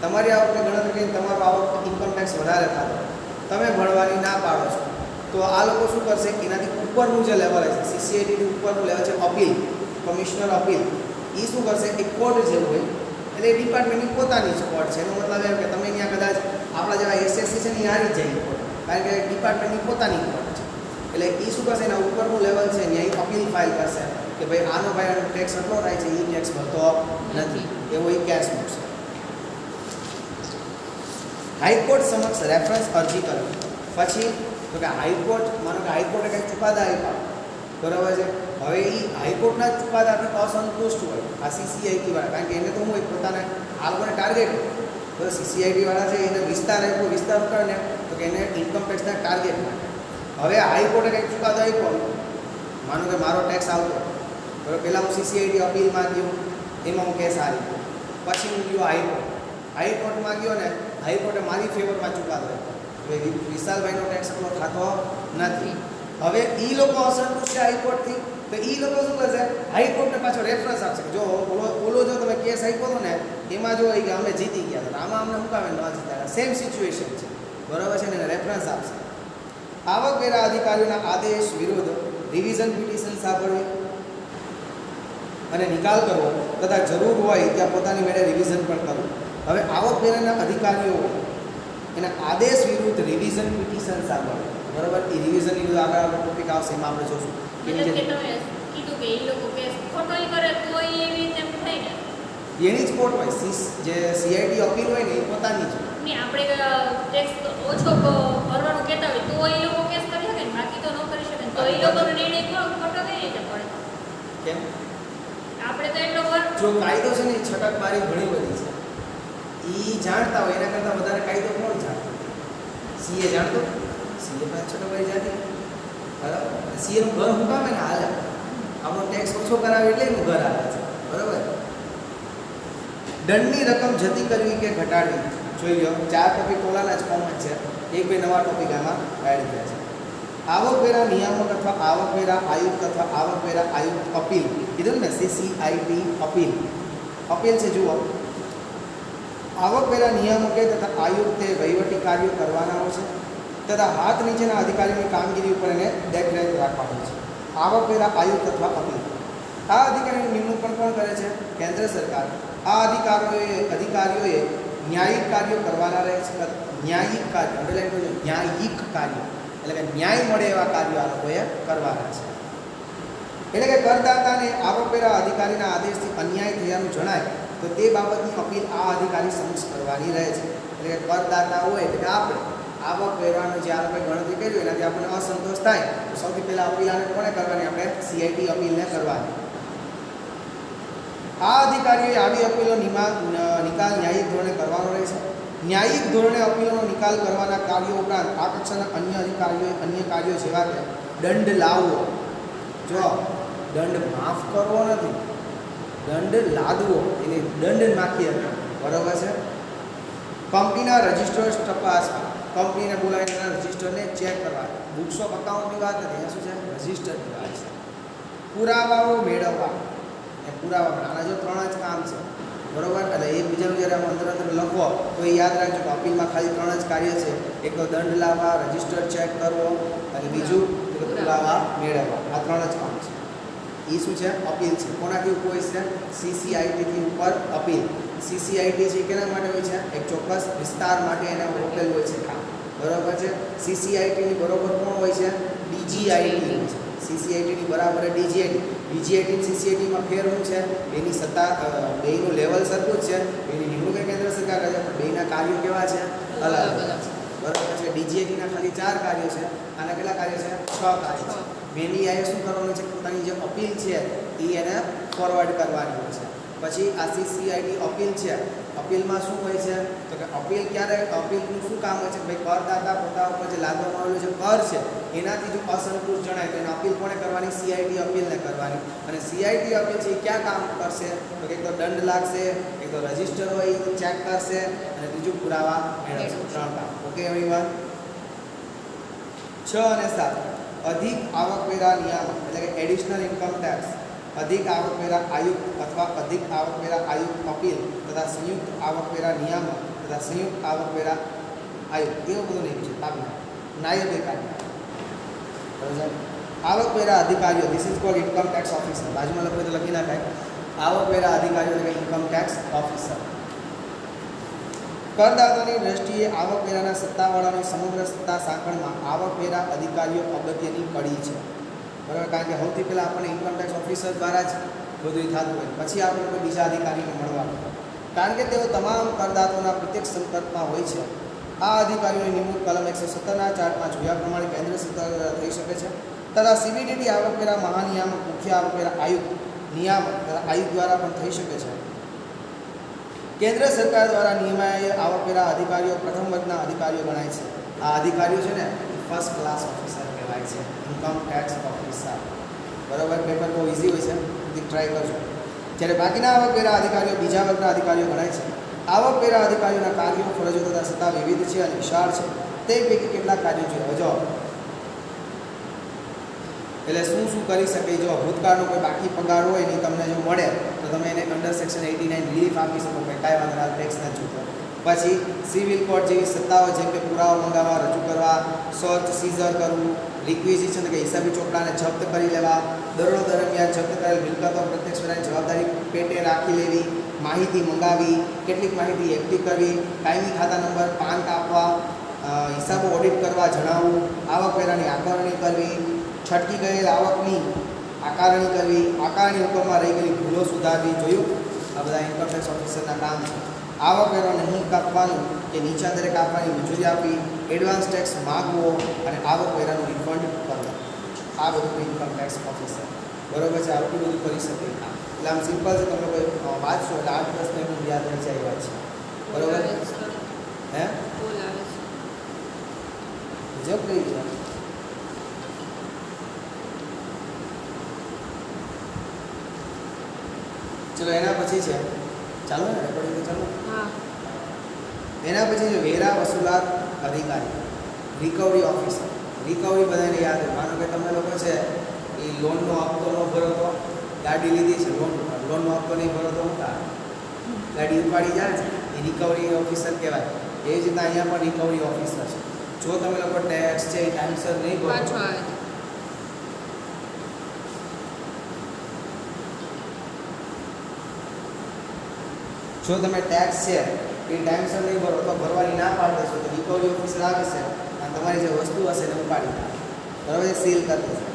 તમારી આવકની ગણતરી કરીને તમારો આવક ઇન્કમ ટેક્સ વધારે થતો, તમે ભણવાની ના પાડો છો, તો આ લોકો શું કરશે, એનાથી ઉપરનું જે લેવલ છે, સીસીઆઈટીની ઉપરનું લેવલ છે અપીલ, કમિશનર અપીલ, એ શું કરશે, એક કોર્ટ જેવું હોય, એટલે એ ડિપાર્ટમેન્ટની પોતાની જ કોર્ટ છે. એનો મતલબ એમ કે તમે ત્યાં કદાચ આપણા જેવા એસએસસી છે ને એ હારી જાય કોર્ટ, કારણ કે ડિપાર્ટમેન્ટની પોતાની કોર્ટ છે. એટલે એ શું કરશે, એના ઉપરનું લેવલ છે ત્યાં અપીલ ફાઇલ કરશે કે ભાઈ આનો ટેક્સ એટલો થાય છે, એ ટેક્સ ભરતો નથી, એવો એ કેસ મૂકશે. હાઈકોર્ટ સમક્ષ રેફરન્સ અરજી કરવી. પછી તો કે હાઈકોર્ટ, માનો કે હાઈકોર્ટે કંઈક ચુકાદા આપ્યા, બરાબર છે, હવે એ હાઈકોર્ટના જ ચુકાદાથી અસંતુષ્ટ હોય આ સીસીઆઈટી વાળા, કારણ કે એને તો હું પોતાના આ લોકોને ટાર્ગેટ હોય, સીસીઆઈટી વાળા છે એને વિસ્તાર આપ્યો, વિસ્તાર કરે ને તો કે એને ઇન્કમ ટેક્સના ટાર્ગેટ માટે. હવે હાઈકોર્ટે કંઈક ચુકાદો આપ્યો, માનો કે મારો ટેક્સ આવતો, બરાબર, પહેલાં હું સીસીઆઈટી અપીલમાં ગયો, એમાં હું કેસ હારી ગયો, પછી હું ગયો હાઈકોર્ટમાં ગયો ને હાઈકોર્ટે મારી ફેવરમાં ચુકાદો આપ્યો, વિશાલભાઈનો ટેક્સ એટલો થતો નથી. હવે એ લોકો અસંતુષ્ટ છે હાઈકોર્ટથી, તો એ લોકો શું કરશે, હાઈકોર્ટને પાછો રેફરન્સ આપશે કે જો ઓલો જો તમે કેસ આપ્યો હતો ને એમાં જો કે અમે જીતી ગયા હતા, આમાં અમને શું કામે ન જીતા, સેમ સિચ્યુએશન છે, બરાબર છે ને, એને રેફરન્સ આપશે. આવકવેરા અધિકારીઓના આદેશ વિરુદ્ધ રિવિઝન પિટિશન સાંભળવી અને નિકાલ કરવો તથા જરૂર હોય ત્યાં પોતાની મેળે રિવિઝન પણ કરવું. હવે આવકવેરાના અધિકારીઓ એના આદેશ વિરુદ્ધ રિવિઝન પિટિશન સાંભળવી, બરાબર. એ રિવિઝનની બધું આગળ ટોપિક આવશે, એમાં આપણે જોશું. મતલબ કે તમે કીધું કે એ લોકો કેસ ખોટો કરે તો એવી રીતે થાય ને, એની જ કોર્ટ હોય, જે સીઆઈડી અપીલ હોય ને એ પોતાની જ. નહીં આપણે ટેક્સ ઓછો ભરવાનું કહેતા હોય તો એ લોકો કેસ કરી શકે ને, બાકી તો ન કરી શકે ને, તો એ લોકોનો નિર્ણય ખોટો કઈ રીતે પડે? કેમ? આપણે તો એટલો ભર જો કાયદો છે ને, છટકબારી ઘણી બધી છે, એ જાણતા હોય એના કરતાં વધારે કાયદો કોણ જાણતો? સીએ જાણતો? સીએ પાસે છટકબારી જાતી, બરાબર. સીએનું ઘર હું કામે ને હાલે, આપણો ટેક્સ ઓછો કરાવે એટલે એનું ઘર આવે છે, બરાબર. દંડની રકમ જતી કરવી કે ઘટાડવી, જોઈ લો 4 ટોપિક ઓલાના જ કોમન છે, એક બે નવા ટોપિક આમાં એડ થયા છે. આવકવેરા નિયામક અથવા આવકવેરા આયુક્ત અથવા આવકવેરા આયુક્ત અપીલ કીધું ને, CCIT અપીલ છે. જુઓ, આવકવેરા નિયામકે તથા આયુક્તે વહીવટી કાર્યો કરવાના હોય છે તથા હાથ નીચેના અધિકારીની કામગીરી ઉપર એને દેખરેખ રાખવાની છે. આવકવેરા આયુક્ત અથવા અપીલ, આ અધિકારીની નિમણૂક પણ કોણ કરે છે? કેન્દ્ર સરકાર. આ અધિકારીઓએ ન્યાયિક કાર્યો કરવાના રહે છે. ન્યાયિક કાર્ય એટલે ન્યાયિક કાર્યો એટલે કે ન્યાય મળે એવા કાર્યો આ લોકોએ કરવાના છે. એટલે કે કરદાતાને આવકવેરા અધિકારીના આદેશથી અન્યાય થયાનું જણાય તો તે બાબતની અપીલ આ અધિકારી સમક્ષ કરવાની રહે છે. એટલે કે કરદાતા હોય એટલે આપણે આવકવેરાનો જે આ લોકોએ ગણતરી કરી એનાથી આપણને અસંતોષ થાય તો સૌથી પહેલાં અપીલ આને કોને કરવાની? આપણે CIT અપીલને કરવાની. આ અધિકારીઓએ આવી અપીલો નિકાલ ન્યાયિક ધોરણે કરવાનો રહે છે. ન્યાયિક ધોરણે અપીલોનો નિકાલ કરવાના કાર્યો ઉપરાંત આ કક્ષાના અન્ય અધિકારીઓએ અન્ય કાર્યો જેવા કે દંડ લાવવો, જો દંડ માફ કરવો નથી, દંડ લાદવો એટલે દંડ નાખી આપવો, બરાબર છે. કંપનીના રજિસ્ટર તપાસવા, કંપનીને બોલાવીને એના રજિસ્ટરને ચેક કરવા, બુક્સ ઓફ અકાઉન્ટની વાત નથી, અહીંયા શું છે? રજિસ્ટરની વાત છે. પુરાવાઓ મેળવવા, પુરાવા આના જો 3 જ કામ છે, બરોબર. એટલે એકબીજાનું જ્યારે આમ અંદર લખવો તો એ યાદ રાખજો કે અપીલમાં ખાલી 3 જ કાર્ય છે. એક તો દંડ લાવવા, રજિસ્ટર ચેક કરવો અને બીજું પુરાવા મેળવવા. આ 3 જ કામ છે. એ શું છે? અપીલ છે. કોનાથી ઉપર હોય છે? CCIT થી ઉપર અપીલ. CCIT છે કેના માટે હોય છે? એક ચોક્કસ વિસ્તાર માટે એને રોકેલ હોય છે કામ, બરાબર છે. CCIT ની બરોબર કોણ હોય છે? DGIT હોય છે. CCIT ની બરાબર DGIT. DGIT અને CCIT માં ફેર શું છે? બેની સત્તા, બેનું લેવલ સરખું જ છે, બેની નિમણૂક કેન્દ્ર સરકાર કરે છે, પણ બેના કાર્યો કેવા છે? અલગ અલગ છે, બરાબર છે. DGIT ના ખાલી 4 કાર્યો છે, આના કેટલા કાર્ય છે? 6 કાર્ય છે. મેનલી આ શું કરવાનું છે? પોતાની જે અપીલ છે એ એને ફોરવર્ડ કરવાની હોય છે. પછી આ CCIT અપીલ છે, અપીલમાં શું હોય છે? તો કે અપીલ ક્યારે, અપીલનું શું કામ હોય છે? ભાઈ કરદાતા પોતા ઉપર જે લાદવામાં આવેલું જે કર છે એનાથી જો અસંતોષ જણાય તો એને અપીલ કોને કરવાની? CIT અપીલને કરવાની. અને CIT અપીલ છે એ ક્યાં કામ કરશે? તો કે એક તો દંડ લાગશે, એક તો રજિસ્ટર હોય એ ચેક કરશે અને બીજું પુરાવા મેળવશે. 3 કામ. Okay everyone. 6 અને 7 અધિક આવકવેરા નિયામક એટલે કે એડિશનલ ઇન્કમ ટેક્સ, અધિક આવકવેરા આયુક્ત અથવા અધિક આવકવેરા આયુક્ત અપીલ તથા સંયુક્ત આવકવેરા નિયામક તથા સંયુક્ત આવકવેરા આયુક્ત, એવું બધું નહીં છે. નાયબ કાર્ય આવકવેરા અધિકારીઓ, this is called income tax officer. બાજુમાં લખો તો લખી નાખાય આવકવેરા અધિકારીઓ એટલે કે ઇન્કમ ટેક્સ ઓફિસર. કરદાતાની દ્રષ્ટિએ આવકવેરાના સત્તાવાળાની સમગ્ર સત્તા સાંકળમાં આવકવેરા અધિકારીઓ અગત્યની કડી છે, બરાબર. કારણ કે સૌથી પહેલાં આપણને ઇન્કમ ટેક્સ ઓફિસર દ્વારા જ બધું થતું હોય, પછી આપણે કોઈ બીજા અધિકારીને મળવાનું, કારણ કે તેઓ તમામ કરદાતાઓના પ્રત્યક્ષ સંપર્કમાં હોય છે. આ અધિકારીઓની નિમણૂક કલમ 117ના ચાર્ટમાં જોયા પ્રમાણે કેન્દ્ર સરકાર દ્વારા થઈ શકે છે તથા CBDT આવકવેરા મહાનિયામક, મુખ્ય આવકવેરા આયુક્ત, નિયામક તથા આયુક્ત દ્વારા પણ થઈ શકે છે. કેન્દ્ર સરકાર દ્વારા નિયમાયેલ આવકવેરા અધિકારીઓ પ્રથમ વર્ગના અધિકારીઓ ગણાય છે. આ અધિકારીઓ છે ને ફર્સ્ટ ક્લાસ ઓફિસર કહેવાય છે, ઇન્કમ ટેક્સ ઓફિસર, બરાબર. પેપર બહુ ઇઝી હોય છે, ટ્રાય કરજો. જ્યારે બાકીના આવકવેરા અધિકારીઓ બીજા વર્ગના અધિકારીઓ ગણાય છે. આવકવેરા અધિકારીઓના કાર્યો, ફરજો તથા સત્તા વિવિધ છે અને વિશાળ છે. તે પૈકી કેટલાક કાર્યો જોઈએ. જો એટલે શું શું કરી શકે? જો ભૂતકાળનો કોઈ બાકી પગાર હોય ને તમને જો મળે તો તમે એને અંડર સેક્શન 89 રિલીફ આપી શકો કે કાંઈ વાંધો ના, ટેક્સ ન ચૂકવો. પછી સિવિલ કોર્ટ જેવી સત્તાઓ જેમ કે પુરાવા મંગાવવા, રજૂ કરવા, સર્ચ સીઝર કરવું, રિક્વિઝિશન કે હિસાબી ચોપડાને જપ્ત કરી લેવા, દરોડો દરમિયાન જપ્ત કરેલ મિલકતો પ્રત્યક્ષ વેરાની જવાબદારી પેટે રાખી લેવી, માહિતી મંગાવી, કેટલીક માહિતી એકઠી કરવી, કાયમી ખાતા નંબર, પાન કાપવા, હિસાબો ઓડિટ કરવા જણાવવું, આવકવેરાની આકારણી કરવી, છટકી ગયેલ આવકની આકારણી કરવી, આકારણી હુકમમાં રહી ગયેલી ભૂલો સુધારવી. જોયું, આ બધા ઇન્કમટેક્સ ઓફિસરના કામ છે. આવકવેરો નહીં કાપવાનું કે નીચા દરે કાપવાની મંજૂરી આપી, એડવાન્સ ટેક્સ માગવો અને આવકવેરાનું રિફંડ કરવું. આ બધું ઇન્કમટેક્સ ઓફિસર બરોબર છે. આટલું બધું કરી શકે. એટલે આમ સિમ્પલ છે, તમે લોકો વાંચશો એટલે 8-10 મિનિટ યાદ રહી જાય એવા છે. બરોબર હે જબ કઈ છે. ચલો એના પછી છે, ચાલો ને રેકોર્ડિંગ તો ચાલો. એના પછી છે વેરા વસૂલાત અધિકારી, રિકવરી ઓફિસર. રિકવરી બધાને યાદ હોય. માનો કે તમે લોકો છે એ લોનનો હપ્તો ન ભરો તો, ગાડી લીધી છે લોનનો હપ્તો નહીં ભરો તો શું થાય? ગાડી ઉપાડી જાય છે, એ રિકવરી ઓફિસર કહેવાય. એ જ રીતના અહીંયા પણ રિકવરી ઓફિસર છે. જો તમે લોકો ટેક્સ છે એ ટાઈમસર નહીં ભરો, જો તમે ટેક્સ છે એ ટાઈમસર નહીં ભરો તો ભરવાની ના પાડી દેશો તો રિકવરી ઓફિસર આવે છે અને તમારી જે વસ્તુ હશે એને ઉપાડી નાખે. બરાબર, સીલ કરી દેશે.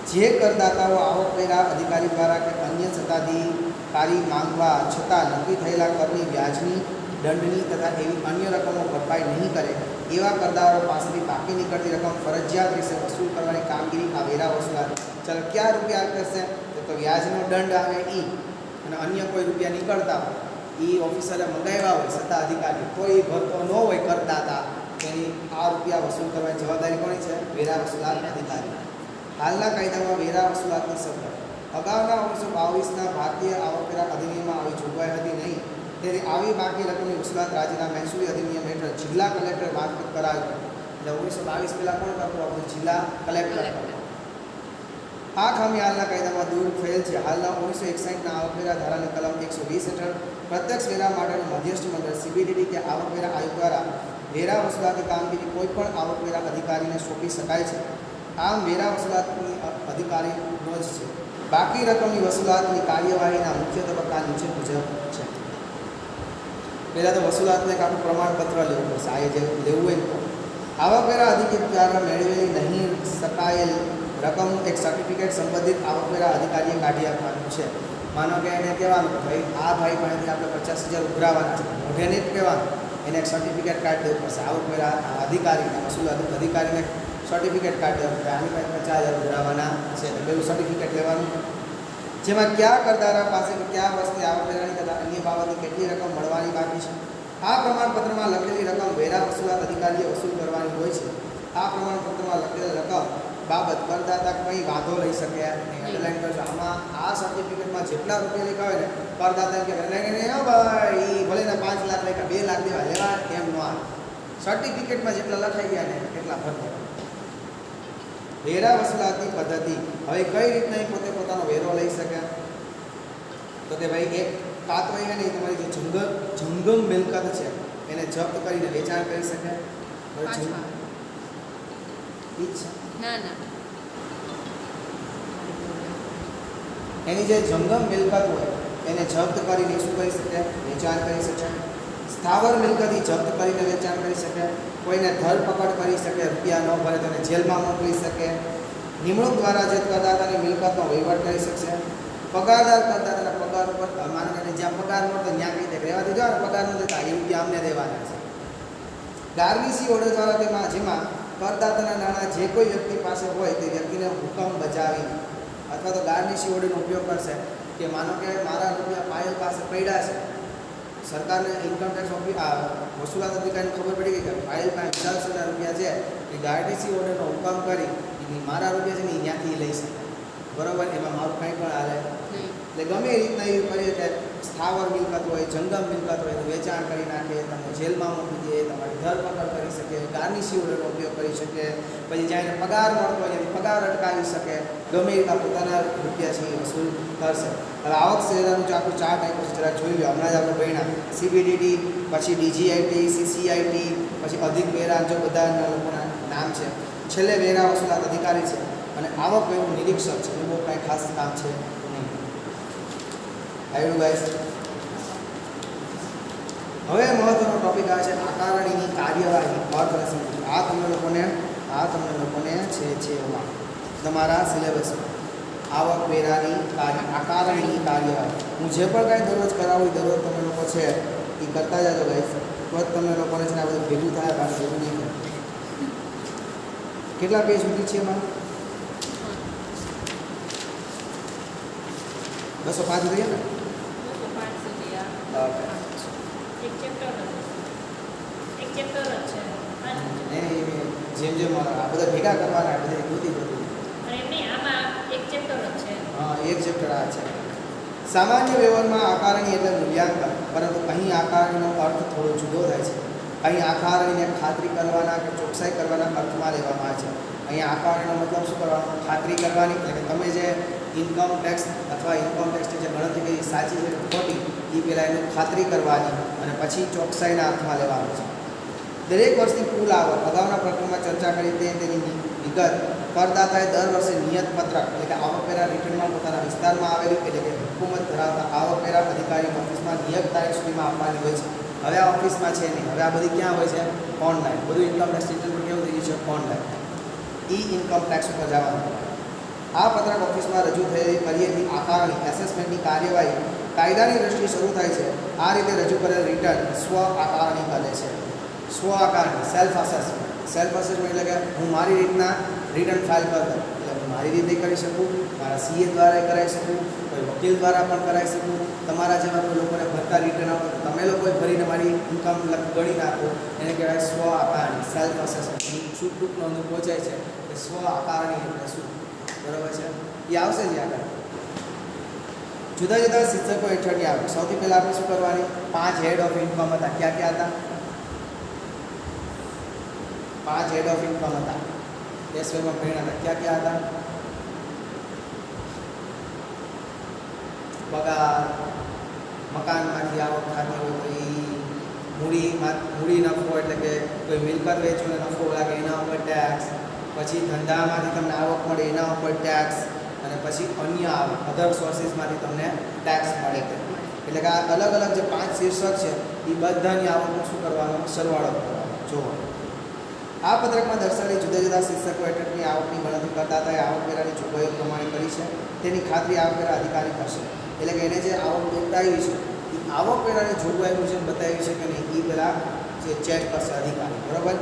જે કરદાતાઓ આવકવેરા અધિકારી દ્વારા કે અન્ય સત્તાધિકારી માંગવા છતાં નક્કી થયેલા કરની વ્યાજની, દંડની તથા એવી અન્ય રકમો ભરપાઈ નહીં કરે એવા કરદાતાઓ પાસેથી બાકી નીકળતી રકમ ફરજિયાત રીતે વસૂલ કરવાની કામગીરી આ વેરા વસૂલાત. ચાલો ક્યાં રૂપિયા કરશે? તો વ્યાજનો દંડ આવે એ, અને અન્ય કોઈ રૂપિયા નીકળતા હોય એ ઓફિસરે મંગાવ્યા હોય સત્તા અધિકારી, તો એ ભરતો ન હોય કરદાતા, એની આ રૂપિયા વસૂલ કરવાની જવાબદારી કોની છે? વેરા વસૂલાત અધિકારી. હાલના કાયદામાં વેરા વસૂલાતની સગવડ અગાઉના 1922ના ભારતીય આવકવેરા અધિનિયમમાં આવી જોગવાઈ હતી નહીં. તેથી આવી બાકી રકમની વસૂલાત રાજ્યના મહેસૂલી અધિનિયમ હેઠળ જિલ્લા કલેક્ટર મારફત કરાવી. એટલે 1922 પહેલાં કોણ કરતું? આપણું જિલ્લા કલેક્ટર. આ ખામી હાલના કાયદામાં દૂર થયેલ છે. હાલના 1961ના આવકવેરા ધારાની કલમ 120 હેઠળ પ્રત્યક્ષ વેરા માટેનું મધ્યસ્થ મંડળ CBDT કે આવકવેરા આયોગ દ્વારા વેરા વસૂલાતની કામગીરી કોઈપણ આવકવેરા અધિકારીને સોંપી શકાય છે. આમ વેરા વસૂલાતની અધિકારીનો જ છે. બાકી રકમની વસૂલાતની કાર્યવાહીના મુખ્ય તબક્કા નીચે મુજબ છે. પહેલાં તો વસૂલાતને એક આપણું પ્રમાણપત્ર લેવું પડશે. આ જે લેવું હોય તો આવકવેરા અધિકારી દ્વારા મેળવેલી નહીં શકાયેલ રકમ એક સર્ટિફિકેટ સંબંધિત આવકવેરા અધિકારીએ કાઢી આપવાનું છે. માનો કે એને કહેવાનું કે ભાઈ આ ભાઈ પાસેથી આપણે 50,000 ઉઘરાવવાના છે, મોઢેને જ કહેવાનું, એને એક સર્ટિફિકેટ કાઢી દેવું પડશે. આવકવેરા અધિકારીને, વસૂલ અધિકારીને સર્ટિફિકેટ કાઢી દેવું પડે, આની પાસે 50,000 ઉઘરાવવાના છે. તો પેલું સર્ટિફિકેટ લેવાનું, જેમાં કયા કરદાતા પાસે કયા વર્ષથી આવકવેરાની તથા અન્ય બાબતની કેટલી રકમ મળવાની બાકી છે. આ પ્રમાણપત્રમાં લખેલી રકમ વેરા વસૂલાત અધિકારીએ વસૂલ કરવાની હોય છે. આ પ્રમાણપત્રમાં લખેલી રકમ બાબત કરદાતા કંઈ વાંધો લઈ શકે નહીં. અંડરલાઈન કરજો. આમાં આ સર્ટિફિકેટમાં જેટલા રૂપિયા લખ્યા હોય ને, કરદાતા કે નહીં ભાઈ ભલે ને 5 લાખ લખ્યા, 2 લાખ દેવા લેવા, એમ ન આવે. સર્ટિફિકેટમાં જેટલા લખાઈ ગયા ને એટલા ભરતા. વેરા વસૂલાતની પદ્ધતિ. હવે કઈ રીતના પોતે પોતાનો વેરો લઈ શકે? તો કે ભાઈ એક કાં તો એને તમારી જે જંગમ મિલકત છે એને જપ્ત કરીને વેચાણ કરી શકે. એની જે જંગમ મિલકત હોય એને જપ્ત કરીને શું કરી શકે? વેચાણ કરી શકે. સ્થાવર મિલકત જપ્ત કરીને વેચાણ કરી શકે. કોઈને ધરપકડ કરી શકે, રૂપિયા ન ભરે તો એને જેલમાં મોકલી શકે. નિમણૂક દ્વારા જે કરદાતાની મિલકતનો વહીવટ કરી શકશે. પગારદાર કરદાતાના પગાર ઉપર માનો કે જ્યાં પગાર મળતો ત્યાં કહી દે રહેવા દીધો ને પગાર ન દેતા એ રૂપિયા અમને દેવાના છે. ગાર્નિશી ઓર્ડર દ્વારા જેમાં કરદાતાના નાણાં જે કોઈ વ્યક્તિ પાસે હોય તે વ્યક્તિને હુકમ બજાવીને અથવા તો ગાર્નિશી ઓર્ડરનો ઉપયોગ કરશે કે માનો કે મારા રૂપિયા પાયલ પાસે પડ્યા છે, સરકારને ઇન્કમટેક્સ વસૂલાત અધિકારીને ખબર પડી ગઈ કે પાયલ પાસે 50,000 રૂપિયા છે, એ ગાર્નિશી ઓર્ડરનો હુકમ કરી મારા રૂપિયા છે ને ત્યાંથી લઈ શકે. બરાબર, એમાં મારું કાંઈ પણ હાલે નહીં. એટલે ગમે એ રીતના એવું કરીએ કે સ્થાવર મિલકત હોય, જંગમ મિલકત હોય તો વેચાણ કરી નાખે, તમને જેલમાં મૂકી દે, તમારી ધરપકડ કરી શકે, ગાર્નિશી ઓર્ડરનો ઉપયોગ કરી શકે, પછી જ્યાં એને પગાર મળતો હોય એની પગાર અટકાવી શકે, ગમે એ રીતના પોતાના રૂપિયા છે એ વસૂલ કરશે. હવે આવક વેરાનું જે આખું ચાર્ટ આપ્યું છે જરા જોઈ લો. હમણાં જ આપણે ભણ્યા CBDT, પછી DGIT, CCIT, પછી અધિક વેરા, જો બધા લોકોના નામ છે. છેલ્લે વેરા વસૂલાત અધિકારી છે અને આવક વેરાનું નિરીક્ષક છે. એ બહુ કાંઈ ખાસ કામ છે નહીં. આવ્યું ગાઈસ? હવે મહત્વનો ટોપિક આવે છે આકારણીની કાર્યવાહી. મહત્વને સમજો. આ તમને લોકોને છે તમારા સિલેબસમાં આવક વેરાની આકારણીની કાર્યવાહી. હું જે પણ કાંઈ દરરોજ કરાવું દરરોજ તમે લોકો છે એ કરતા જાજો ગાઈસ. તો જ તમને લોકોને છે ને આ બધું ભેગું થાય, બાકી ભેગું નહીં થાય. કેટલા પેજ સુધી છે એમાં? 205 સુધી ને? 205 સુધી આ. ઓકે. એક ચેપ્ટર જ છે. નહીં, જેમ આ બધા ભેગા કરવાના, આ બધી ગોતી અને એમ નહીં, આમાં એક ચેપ્ટર જ છે. હા, એક ચેપ્ટર આ છે. સામાન્ય વ્યવહારમાં આકારણી એટલે મૂલ્યાંકન, પરંતુ અહીં આકારણીનો અર્થ થોડો જુદો થાય છે. અહીં આકારણીને ખાતરી કરવાના કે ચોકસાઈ કરવાના અર્થમાં લેવામાં આવે છે. અહીંયા આકારણીનો મતલબ શું કરવાનો? ખાતરી કરવાની, એટલે કે તમે જે ઇન્કમ ટેક્સ અથવા ઇન્કમ ટેક્સની જે ગણતરી કરી સાચી છે કે ખોટી, એ પહેલાં એની ખાતરી કરવાની અને પછી ચોકસાઈના અર્થમાં લેવાનું છે. દરેક વર્ષની કુલ આવક અગાઉના પ્રકરણમાં ચર્ચા કરી તેની વિગત કરદાતાએ દર વર્ષે નિયત પત્રક એટલે કે આવકવેરા રિટર્નમાં પોતાના વિસ્તારમાં આવેલી એટલે કે હુકુમત ધરાવતા આવકવેરા અધિકારી ઓફિસમાં નિયત તારીખ સુધીમાં આપવાની હોય છે. હવે આ ઓફિસમાં છે નહીં, હવે આ બધી ક્યાં હોય છે? ઓનલાઈન. બધું ઇન્કમ ટેક્સ રિટર્ન પર કેવું થઈ ગયું છે? ઓનલાઈન. ઇન્કમ ટેક્સ ઉપર જવાનું. આ પત્રક ઓફિસમાં રજૂ કરેલી આકારણી એસેસમેન્ટની કાર્યવાહી કાયદાની દ્રષ્ટિએ શરૂ થાય છે. આ રીતે રજૂ કરેલ રિટર્ન સ્વ આકારણી કરે છે. સ્વ આકારણી, સેલ્ફ અસેસમેન્ટ. સેલ્ફ અસેસમેન્ટ એટલે કે હું મારી રીતના રિટર્ન ફાઇલ કરી દઉં. એટલે હું મારી રીતે કરી શકું, મારા CA દ્વારા કરાવી શકું, કોઈ વકીલ દ્વારા પણ કરાવી શકું. તમારા જેવા કોઈ લોકોને ભરતા રિટર્ન આપો તો તમે લોકોએ ભરીને મારી ઇન્કમ ગણી નાખો. એને કહેવાય સ્વ આકારણી, સેલ્ફ અસેસમેન્ટ. શું ટૂંકનો અનુભવ પહોંચાય છે કે સ્વ આકારણી એટલે શું? બરાબર છે? એ આવશે જ આગળ. જુદા જુદા શિક્ષકો હેઠળની આવક. સૌથી પહેલાં આપણે શું કરવાની? 5 હેડ ઓફ ઇન્કમ હતા. ક્યાં હતા? 5 હેડ ઓફ ઇન્કમ હતા. એસવેમાં ભણ્યા હતા. ક્યાં હતા? પગાર, મકાનમાંથી આવક થતી હોય તો એ મૂડી નફો એટલે કે કોઈ મિલકત વેચીને નફો લાગે એના ઉપર ટેક્સ, પછી ધંધામાંથી તમને આવક મળે એના ઉપર ટેક્સ, અને પછી અન્ય આવક અધર સોર્સિસમાંથી તમને ટેક્સ મળે. એટલે કે આ અલગ અલગ જે 5 શીર્ષક છે એ બધાની આવકનો શું કરવાનો? સરવાળો કરવાનો. જુઓ, આ પત્રકમાં દર્શાવેલી જુદા જુદા શીર્ષકો હેઠળની આવકની ગણતરી કરદાતાએ આવકવેરાની જોગવાઈઓ પ્રમાણે કરી છે તેની ખાતરી આવકવેરા અધિકારી કરશે. એટલે કે એને જે આવક બતાવી છે એ આવકવેરાની જોગવાઈ મુજબ બતાવી છે કે નહીં એ પહેલાં જે ચેક કરશે અધિકારી. બરાબર?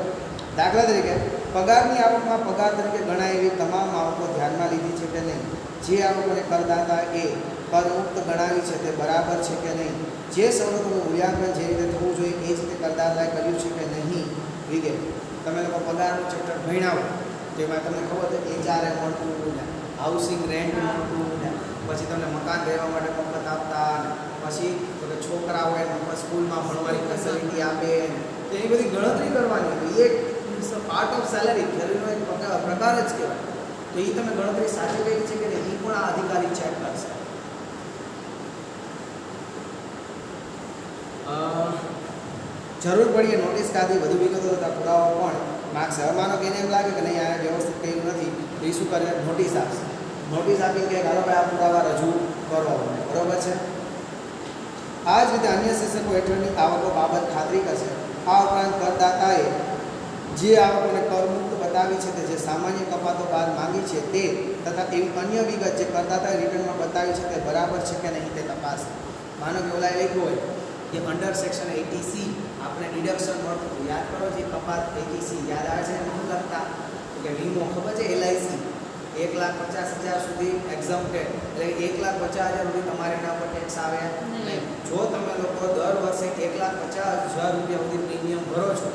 દાખલા તરીકે પગારની આવકમાં પગાર તરીકે ગણાય એવી તમામ આવકો ધ્યાનમાં લીધી છે કે નહીં, જે આવકોને કરદાતા એ કરમુક્ત ગણાવી છે તે બરાબર છે કે નહીં, જે સવલતોનું મૂલ્યાંકન જે રીતે થવું જોઈએ એ જ રીતે કરદાતાએ કર્યું છે કે નહીં વગેરે. તમે લોકો પગારનું ચેપ્ટર ભણ્યા હોય તેમાં તમને ખબર છે HRA મળતું ને, હાઉસિંગ રેન્ટ મળતું ને, પછી તમને મકાન રહેવા માટે મફત આપતા ને, પછી તો કે છોકરા હોય મફત સ્કૂલમાં ભણવાની ફેસિલિટી આપે ને, તો એની બધી ગણતરી કરવાની. એક પાર્ટ ઓફ સેલરી, સેલરીનો એક પ્રકાર જ કહેવાય. તો એ તમે ગણતરી સાચી કરી છે કે નહીં એ પણ આ અધિકારી ચેક કરશે. જરૂર પડીએ નોટિસ કાઢી વધુ વિગતો તથા પુરાવા પણ માગશે. હવે માનો કે એને એમ લાગે કે નહીં આ વ્યવસ્થિત કર્યું નથી તો એ શું કરે? નોટિસ આપશે. નોટિસ આપીને કે હાલો ભાઈ આ પુરાવા રજૂ કરો. બરાબર છે? આ જ રીતે અન્ય શિક્ષકો હેઠળની આવકો બાબત ખાતરી કરશે. આ ઉપરાંત કરદાતાએ જે આવકોને કરમુક્ત બતાવી છે તે જે સામાન્ય કપાતો બાદ માંગી છે તે તથા એવી અન્ય વિગત જે કરદાતાએ રિટર્નમાં બતાવી છે તે બરાબર છે કે નહીં તે તપાસ. માનો કે ઓલા લખ્યું હોય કે અંડર સેક્શન 80C આપણે ડિડક્શન મળતું. યાદ કરો જે કપાત 80C યાદ આવે છે એનું લખતા કે વીમો ખબર છે LIC 1,50,000 સુધી એક્ઝમ્પ્ટેડ એટલે 1,50,000 સુધી તમારે એના પર ટેક્સ આવે નહીં. જો તમે લોકો દર વર્ષે 1,50,000 રૂપિયા સુધી પ્રીમિયમ ભરો છો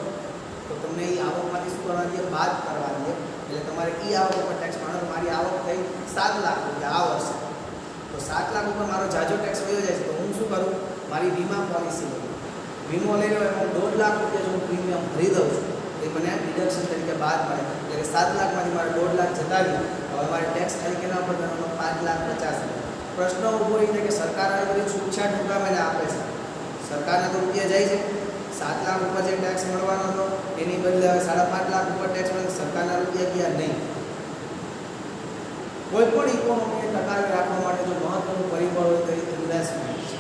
તો તમને એ આવકમાંથી શું કરવાની છે? બાદ કરવાની છે. એટલે તમારે એ આવક ઉપર ટેક્સ માનો તો મારી આવક થઈ 7 લાખ રૂપિયા આ વર્ષે, તો 7 લાખ ઉપર મારો જાજો ટેક્સ વયો જાય છે, તો હું શું કરું, મારી વીમા પોલિસી લઉં, વીમો લઈ લો એમાં 1.5 લાખ રૂપિયા જો હું પ્રીમિયમ ભરી દઉં છું, એ મને ડિડક્શન તરીકે બાદ મળે, એટલે 7 લાખમાંથી મારે 1.5 લાખ જતા રહ્યું, હવે મારે ટેક્સ ખાલી કેના ઉપર કરવાનો, 5,50,000. પ્રશ્ન ઊભો એ છે કે સરકાર આ બધી છૂટછાટ હુકામને આપે છે, સરકારને તો રૂપિયા જાય છે, 7 લાખ ઉપર જે ટેક્સ મળવાનો હતો એની બદલે હવે 5.5 લાખ ઉપર ટેક્સ મળે, સરકારના રૂપિયા ગયા નહીં. કોઈ પણ ઇકોનોમીને ટકાવી રાખવા માટે જો મહત્વનું પરિબળ હોય તો એ ઇન્વેસ્ટમેન્ટ છે.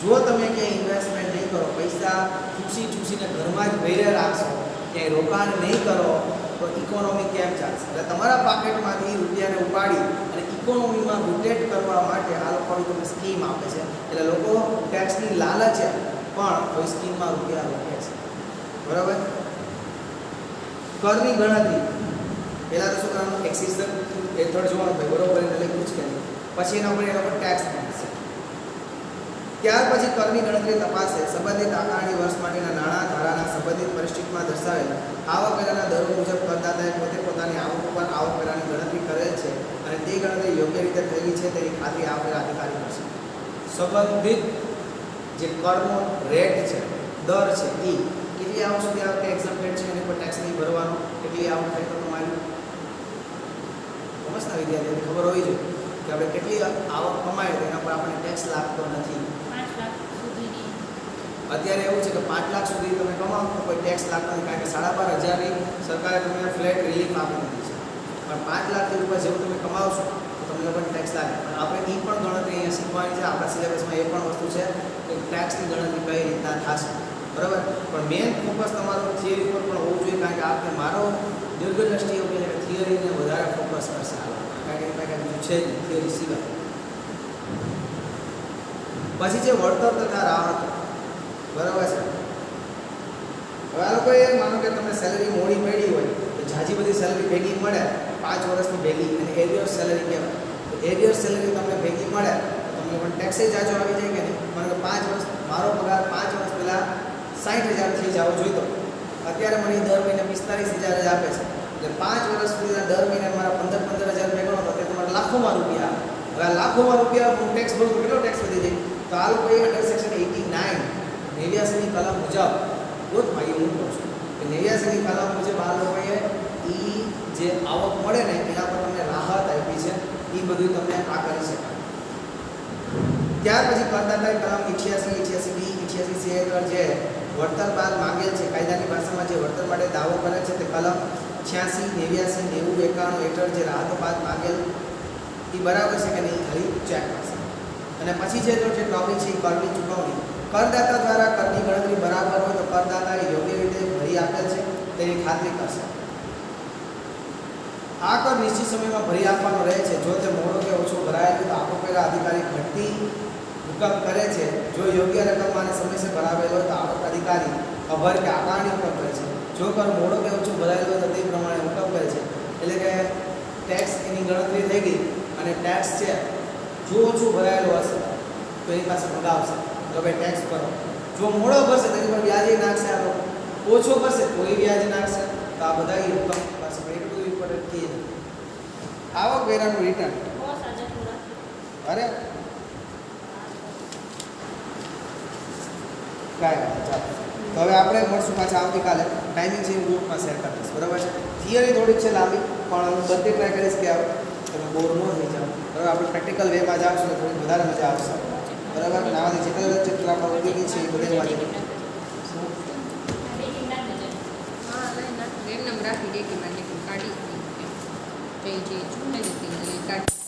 જો તમે ક્યાંય ઇન્વેસ્ટમેન્ટ નહીં કરો, પૈસા ચૂસીને ઘરમાં જ ભેરે રાખશો, ક્યાંય રોકાણ નહીં કરો, તો ઇકોનોમી કેમ ચાલશે? એટલે તમારા પાકેટમાંથી રૂપિયાને ઉપાડી અને ઇકોનોમીમાં રોટેટ કરવા માટે આ લોકો તમને સ્કીમ આપે છે, એટલે લોકો ટેક્સની લાલચે પણ કોઈ સ્કીમમાં રૂપિયા રોકે છે. બરાબર? કરની ગણતરી પહેલાં તો શું કરવાનું, એક્સિસ હેઠળ જોવાનું ભાઈ, બરોબર, એને લખ્યું છે કે નહીં, પછી એના ઉપર એ લોકો ટેક્સ મળશે. ત્યાર પછી કરની ગણતરી તપાસે સંબંધિત આકારણી વર્ષ માટેના નાણાં ધારાના સંબંધિત પરિસ્થિતિમાં દર્શાવેલ આવકવેરાના દરો મુજબ કરદાતાએ પોતે પોતાની આવક ઉપર આવકવેરાની ગણતરી કરેલ છે અને તે ગણતરી યોગ્ય રીતે થયેલી છે તેની ખાતરી આવકવેરા અધિકારી કરશે. સંબંધિત જે કરનો રેટ છે, દર છે, એ કેટલી આવક સુધી આવક એક્ઝમ્પ્ટેડ છે, એની પર ટેક્સ નહીં ભરવાનો, કેટલી આવક થાય તો તમારી કોમર્સના વિદ્યાર્થીઓને ખબર હોવી જોઈએ કે આપણે કેટલી આવક કમાય તો એના પર આપણને ટેક્સ લાગતો નથી. 5 લાખ સુધીની અત્યારે એવું છે કે 5 લાખ સુધી તમે કમાવો તો કોઈ ટેક્સ લાગતો નથી, કારણ કે 12,500ની સરકારે તમને ફ્લેટ રિલીફ આપી દીધી છે, પણ 5 લાખથી ઉપર જેવું તમે કમાવશો તો તમને લોકોને ટેક્સ લાગે. પણ આપણે એ પણ ગણતરી અહીંયા શીખવાની છે, આપણા સિલેબસમાં એ પણ વસ્તુ છે કે ટેક્સની ગણતરી કઈ રીતના થશે. બરાબર? પણ મેન ફોકસ તમારો થિયરી પર પણ હોવું જોઈએ, કારણ કે આપણે મારો દીર્ઘદ્રષ્ટિ એવું કહે કે થિયરીને વધારે ફોકસ કરશે, કારણ કે એની પાસે બીજું છે જ થિયરી સિવાય. પછી છે વળતર તથા રાહત. બરાબર છે? હવે આ લોકોએ માનો કે તમને સેલરી મોડી મળી હોય તો ઝાઝી બધી સેલરી ભેગી મળે, 5 વર્ષની ભેગી, અને એરિયર સેલરી કહેવાય. તો એરિયર સેલરી તમને ભેગી મળે તો તમને પણ ટેક્સે જાજો આવી જાય કે નહીં? માનો કે 5 વર્ષ મારો પગાર 5 વર્ષ પહેલાં 60,000 થઈ જવો જોઈતો, અત્યારે મને દર મહિને 45,000 જ આપે છે, એટલે 5 વર્ષ સુધીના દર મહિને મારા 15,000 ભેગો હતો, તે તમારે લાખોમાં રૂપિયા આવે. હવે આ લાખોમાં રૂપિયા હું ટેક્સ ભરું તો કેટલો ટેક્સ વધી જાય? તો આ લોકોએ અંડર સેક્શન 89 કલમ મુજબ રોજ ભાઈ હું કહું છું કે 89ની કલમ મુજબ આ લોકોએ જે આવક મળે ને એના પર તમને રાહત આપી છે, એ બધું તમને આ કરી શકાય. ત્યાર પછી કરદાતાએ કલમ 88, 88B, 88C હેઠળ જે વળતર બાદ માંગેલ છે, કાયદાની ભાષામાં જે વળતર માટે દાવો કરે છે તે કલમ 86, 89, 90, 91 હેઠળ જે રાહતો બાદ માંગેલ એ બરાબર છે કે નહીં, ખાલી ચેક કરશે. અને પછી જે ટોપિક છે કરની ચૂકવણી. કરદાતા દ્વારા કરની ગણતરી બરાબર હોય તો કરદાતાએ યોગ્ય રીતે ભરી આપેલ છે તેની ખાતરી કરશે. આ કર નિશ્ચિત સમયમાં ભરી આપવાનો રહે છે. જો તે મોડો કે ઓછો ભરાય તો આવકવેરા અધિકારી ઘટતી હુકમ કરે છે. જો યોગ્ય રકમ અને સમયસર ભરાવેલો હોય તો આવક અધિકારી અભર કે આકારણી હુકમ કરે છે. જો કર મોડો કે ઓછો ભરાયેલો હોય તો તે પ્રમાણે હુકમ કરે છે. એટલે કે ટેક્સ એની ગણતરી થઈ ગઈ અને ટેક્સ છે જો ઓછું ભરાયેલો હશે તો એની પાસે મગાવશે તો ભાઈ ટેક્સ ભરો. જો મોડો ભરશે તો એની પર વ્યાજ નાખશે, આ લોકો ઓછો ભરશે તો એ વ્યાજ નાખશે. તો આ બધા હુકમ પાસે એટલું બધું ઇમ્પોર્ટન્ટ થઈ જાય. આવકવેરાનું રિટર્ન અરે કાંઈ વાત ચાલો. તો હવે આપણે મળશું પાછા આવતીકાલે. ટાઈમિંગ છે એ ગ્રુપમાં શેર કરી દઈશ. બરાબર છે? થિયરી થોડીક છે લાંબી, પણ હું બધી ટ્રાય કરીશ કે તમે બોર ન થઈ જાઓ. બરાબર? આપણે પ્રેક્ટિકલ વેમાં જાવશું તો થોડી વધારે મજા આવશે. બરાબર? આમાંથી જેટલા ચિત્ર આપણે ઉપયોગી છે એ બધામાંથી રાખી દે કે કાઢી જઈ જઈ કાઢી